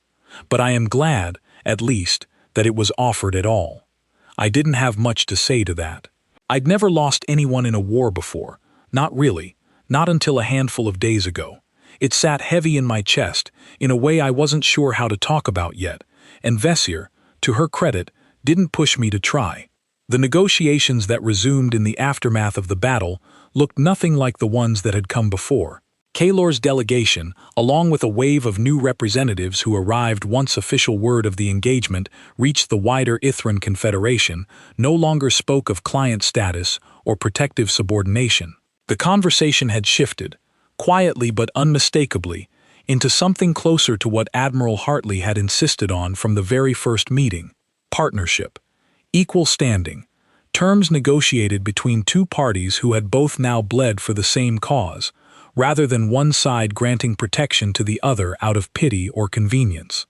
"But I am glad, at least, that it was offered at all." I didn't have much to say to that. I'd never lost anyone in a war before, not really, not until a handful of days ago. It sat heavy in my chest, in a way I wasn't sure how to talk about yet, and Vessier, to her credit, didn't push me to try. The negotiations that resumed in the aftermath of the battle looked nothing like the ones that had come before. Kaelor's delegation, along with a wave of new representatives who arrived once official word of the engagement reached the wider Ithran Confederation, no longer spoke of client status or protective subordination. The conversation had shifted, quietly but unmistakably, into something closer to what Admiral Hartley had insisted on from the very first meeting: partnership, equal standing, terms negotiated between two parties who had both now bled for the same cause, rather than one side granting protection to the other out of pity or convenience.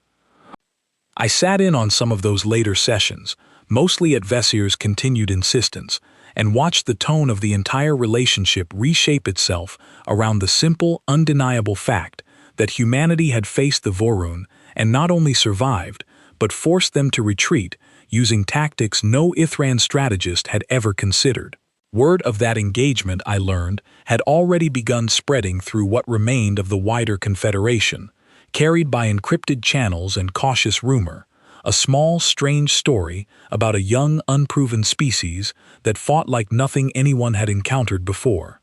I sat in on some of those later sessions, mostly at Vessier's continued insistence, and watched the tone of the entire relationship reshape itself around the simple, undeniable fact that humanity had faced the Vorun and not only survived, but forced them to retreat using tactics no Ithran strategist had ever considered. Word of that engagement, I learned, had already begun spreading through what remained of the wider Confederation, carried by encrypted channels and cautious rumor, a small, strange story about a young, unproven species that fought like nothing anyone had encountered before.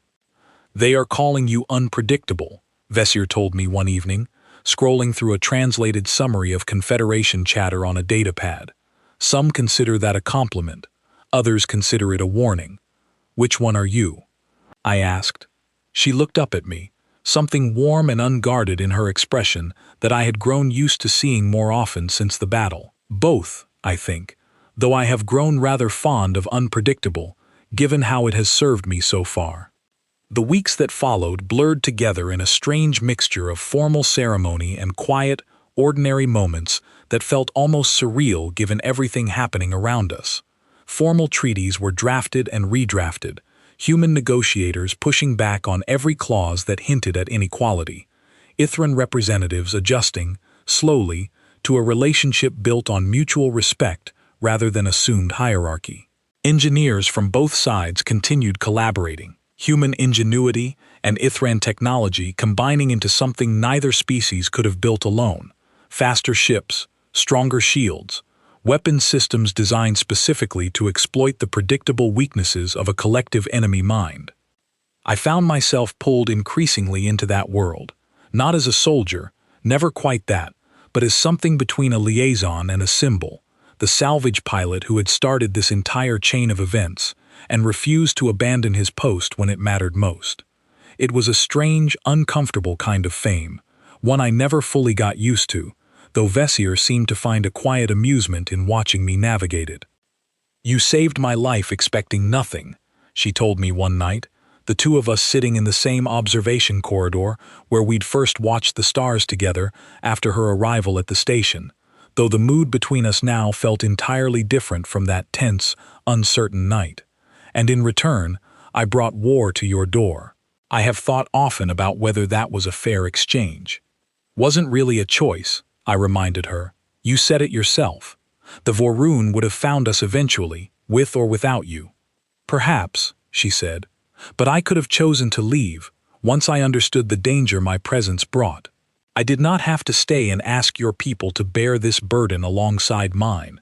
"They are calling you unpredictable," Vessier told me one evening, scrolling through a translated summary of Confederation chatter on a datapad. "Some consider that a compliment, others consider it a warning. Which one are you?" I asked. She looked up at me, something warm and unguarded in her expression that I had grown used to seeing more often since the battle. "Both, I think, though I have grown rather fond of unpredictable, given how it has served me so far." The weeks that followed blurred together in a strange mixture of formal ceremony and quiet, ordinary moments that felt almost surreal given everything happening around us. Formal treaties were drafted and redrafted, human negotiators pushing back on every clause that hinted at inequality, Ithran representatives adjusting, slowly, to a relationship built on mutual respect rather than assumed hierarchy. Engineers from both sides continued collaborating, human ingenuity and Ithran technology combining into something neither species could have built alone: faster ships, stronger shields, weapons systems designed specifically to exploit the predictable weaknesses of a collective enemy mind. I found myself pulled increasingly into that world, not as a soldier, never quite that, but as something between a liaison and a symbol, the salvage pilot who had started this entire chain of events and refused to abandon his post when it mattered most. It was a strange, uncomfortable kind of fame, one I never fully got used to, though Vessier seemed to find a quiet amusement in watching me navigate it. "You saved my life expecting nothing," she told me one night, the two of us sitting in the same observation corridor where we'd first watched the stars together after her arrival at the station, though the mood between us now felt entirely different from that tense, uncertain night. "And in return, I brought war to your door. I have thought often about whether that was a fair exchange." "Wasn't really a choice," I reminded her. "You said it yourself. The Vorun would have found us eventually, with or without you." "Perhaps," she said, "but I could have chosen to leave, once I understood the danger my presence brought. I did not have to stay and ask your people to bear this burden alongside mine."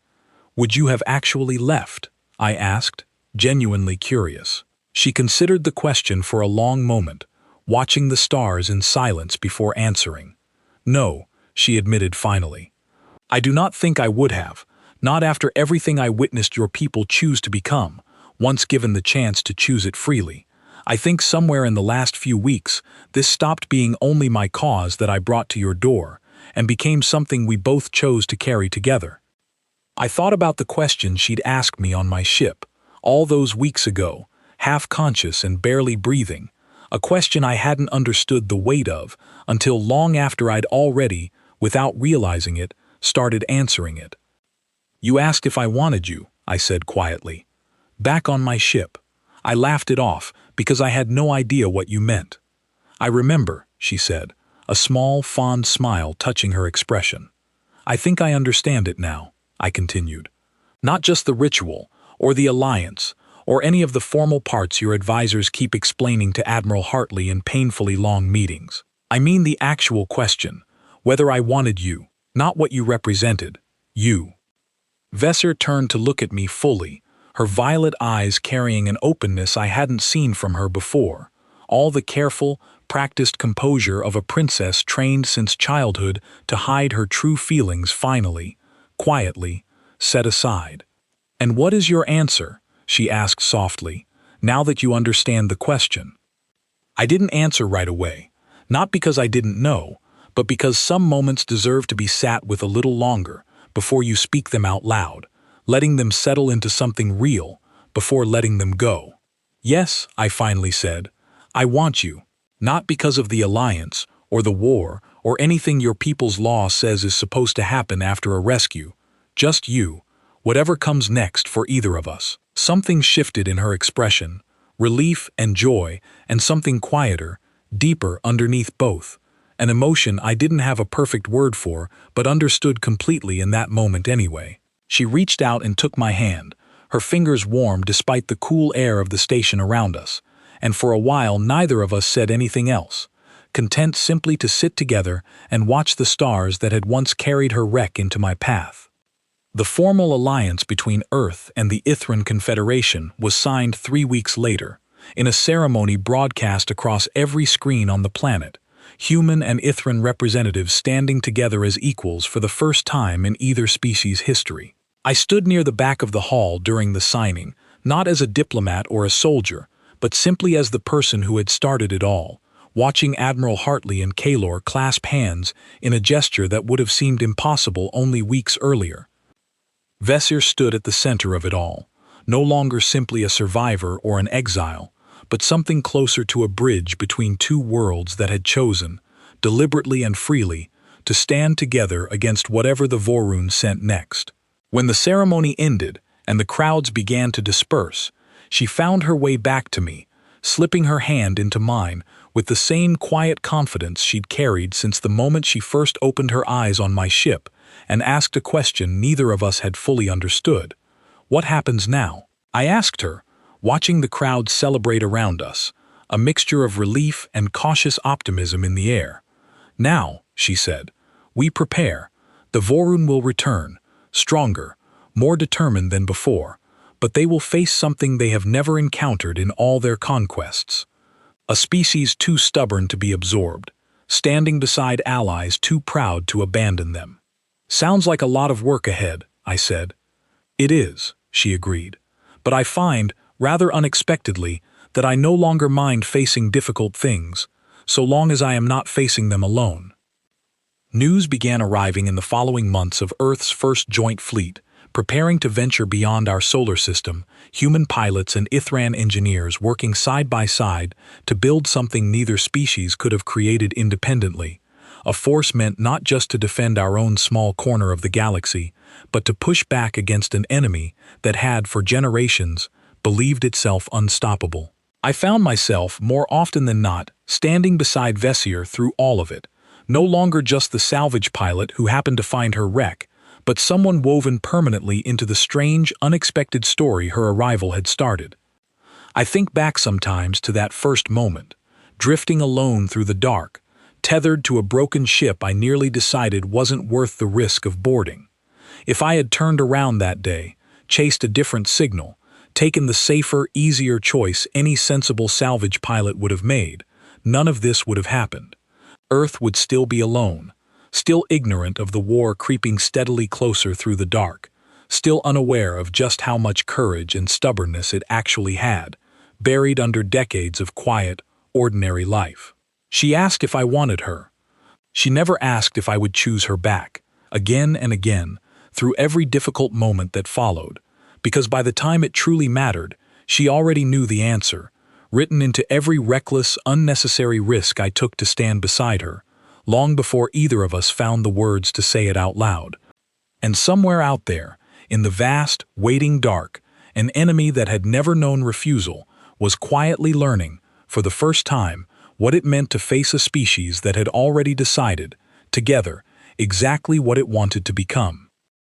"Would you have actually left?" I asked, genuinely curious. She considered the question for a long moment, watching the stars in silence before answering. "No," she admitted finally. "I do not think I would have, not after everything I witnessed your people choose to become, once given the chance to choose it freely. I think somewhere in the last few weeks, this stopped being only my cause that I brought to your door, and became something we both chose to carry together." I thought about the question she'd asked me on my ship, all those weeks ago, half-conscious and barely breathing, a question I hadn't understood the weight of until long after I'd already, without realizing it, started answering it. "You asked if I wanted you," I said quietly. "Back on my ship." I laughed it off because I had no idea what you meant. "I remember," she said, a small, fond smile touching her expression. "I think I understand it now," I continued. "Not just the ritual, or the alliance, or any of the formal parts your advisors keep explaining to Admiral Hartley in painfully long meetings. I mean the actual question, whether I wanted you, not what you represented, you." Vesser turned to look at me fully, her violet eyes carrying an openness I hadn't seen from her before, all the careful, practiced composure of a princess trained since childhood to hide her true feelings finally, quietly, set aside. "And what is your answer?" she asked softly, "now that you understand the question." I didn't answer right away, not because I didn't know, but because some moments deserve to be sat with a little longer before you speak them out loud, letting them settle into something real before letting them go. "Yes," I finally said, "I want you, not because of the alliance, or the war, or anything your people's law says is supposed to happen after a rescue. Just you, whatever comes next for either of us." Something shifted in her expression, relief and joy, and something quieter, deeper underneath both, an emotion I didn't have a perfect word for, but understood completely in that moment anyway. She reached out and took my hand, her fingers warm despite the cool air of the station around us, and for a while neither of us said anything else, content simply to sit together and watch the stars that had once carried her wreck into my path. The formal alliance between Earth and the Ithran Confederation was signed 3 weeks later, in a ceremony broadcast across every screen on the planet, human and Ithran representatives standing together as equals for the first time in either species' history. I stood near the back of the hall during the signing, not as a diplomat or a soldier, but simply as the person who had started it all, watching Admiral Hartley and Kalor clasp hands in a gesture that would have seemed impossible only weeks earlier. Vesser stood at the center of it all, no longer simply a survivor or an exile, but something closer to a bridge between two worlds that had chosen, deliberately and freely, to stand together against whatever the Vorun sent next. When the ceremony ended and the crowds began to disperse, she found her way back to me, slipping her hand into mine with the same quiet confidence she'd carried since the moment she first opened her eyes on my ship and asked a question neither of us had fully understood. "What happens now?" I asked her, watching the crowd celebrate around us, a mixture of relief and cautious optimism in the air. "Now," she said, "we prepare. The Vorun will return, stronger, more determined than before, but they will face something they have never encountered in all their conquests. A species too stubborn to be absorbed, standing beside allies too proud to abandon them." "Sounds like a lot of work ahead," I said. "It is," she agreed, "but I find, rather unexpectedly, that I no longer mind facing difficult things, so long as I am not facing them alone." News began arriving in the following months of Earth's first joint fleet, preparing to venture beyond our solar system, human pilots and Ithran engineers working side by side to build something neither species could have created independently, a force meant not just to defend our own small corner of the galaxy, but to push back against an enemy that had, for generations, believed itself unstoppable. I found myself, more often than not, standing beside Vesser through all of it, no longer just the salvage pilot who happened to find her wreck, but someone woven permanently into the strange, unexpected story her arrival had started. I think back sometimes to that first moment, drifting alone through the dark, tethered to a broken ship I nearly decided wasn't worth the risk of boarding. If I had turned around that day, chased a different signal, taken the safer, easier choice any sensible salvage pilot would have made, none of this would have happened. Earth would still be alone, still ignorant of the war creeping steadily closer through the dark, still unaware of just how much courage and stubbornness it actually had, buried under decades of quiet, ordinary life. She asked if I wanted her. She never asked if I would choose her back, again and again, through every difficult moment that followed, because by the time it truly mattered, she already knew the answer, written into every reckless, unnecessary risk I took to stand beside her, long before either of us found the words to say it out loud. And somewhere out there, in the vast, waiting dark, an enemy that had never known refusal was quietly learning, for the first time, what it meant to face a species that had already decided, together, exactly what it wanted to become.